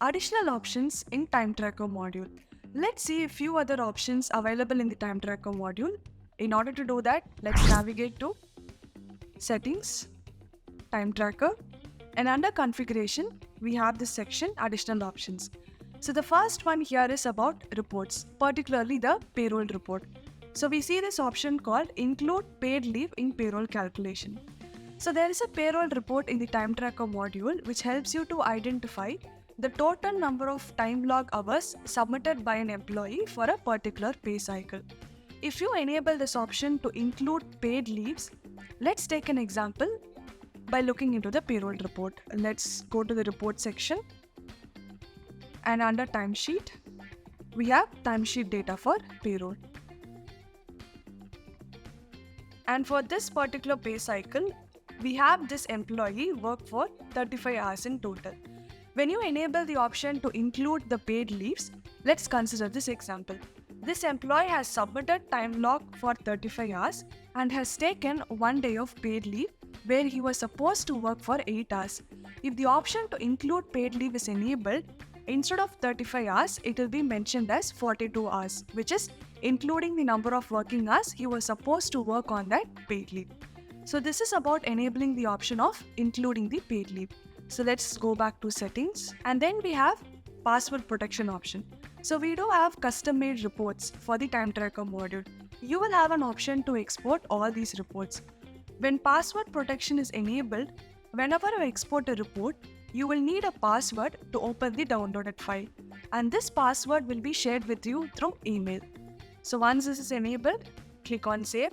Additional options in Time Tracker module. Let's see a few other options available in the Time Tracker module. In order to do that, let's navigate to Settings, Time Tracker, and under Configuration, we have this section Additional Options. So the first one here is about reports, particularly the payroll report. So we see this option called Include Paid Leave in Payroll Calculation. So there is a payroll report in the Time Tracker module which helps you to identify the total number of time log hours submitted by an employee for a particular pay cycle. If you enable this option to include paid leaves, let's take an example by looking into the payroll report. Let's go to the report section, and under timesheet, we have timesheet data for payroll. And for this particular pay cycle, we have this employee work for 35 hours in total. When you enable the option to include the paid leaves, let's consider this example. This employee has submitted time log for 35 hours and has taken 1 day of paid leave where he was supposed to work for 8 hours. If the option to include paid leave is enabled, instead of 35 hours, it will be mentioned as 42 hours, which is including the number of working hours he was supposed to work on that paid leave. So this is about enabling the option of including the paid leave. So let's go back to settings, and then we have password protection option. So we do have custom-made reports for the Time Tracker module. You will have an option to export all these reports. When password protection is enabled, whenever you export a report, you will need a password to open the downloaded file, and this password will be shared with you through email. So once this is enabled, click on Save.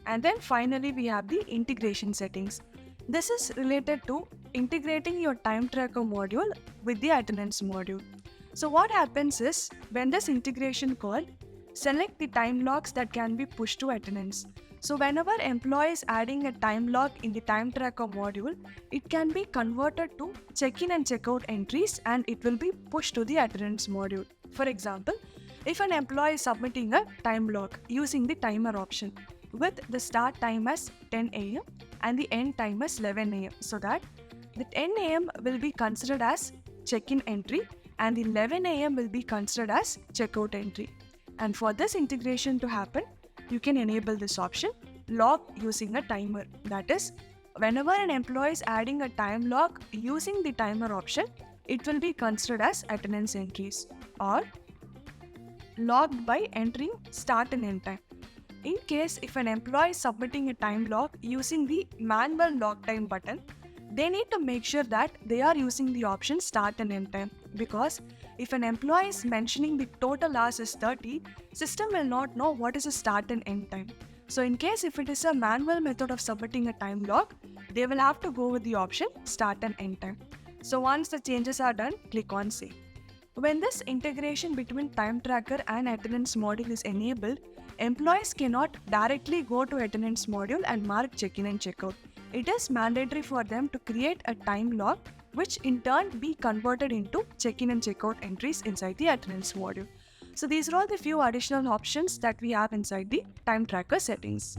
And then finally we have the integration settings. This is related to integrating your Time Tracker module with the attendance module. So what happens is, when this integration called, select the time logs that can be pushed to attendance. So whenever employee is adding a time log in the Time Tracker module, it can be converted to check-in and check-out entries, and it will be pushed to the attendance module. For example, if an employee is submitting a time log using the timer option with the start time as 10 a.m. and the end time as 11 a.m. so that the 10 a.m. will be considered as check-in entry and the 11 a.m. will be considered as check-out entry. And for this integration to happen, you can enable this option, log using a timer. That is, whenever an employee is adding a time log using the timer option, it will be considered as attendance entries, or logged by entering start and end time. In case if an employee is submitting a time log using the manual log time button, they need to make sure that they are using the option start and end time, because if an employee is mentioning the total hours is 30, system will not know what is the start and end time. So in case if it is a manual method of submitting a time log, they will have to go with the option start and end time. So once the changes are done, click on Save. When this integration between Time Tracker and attendance module is enabled, employees cannot directly go to attendance module and mark check-in and check-out. It is mandatory for them to create a time log, which in turn be converted into check-in and check-out entries inside the attendance module. So these are all the few additional options that we have inside the Time Tracker settings.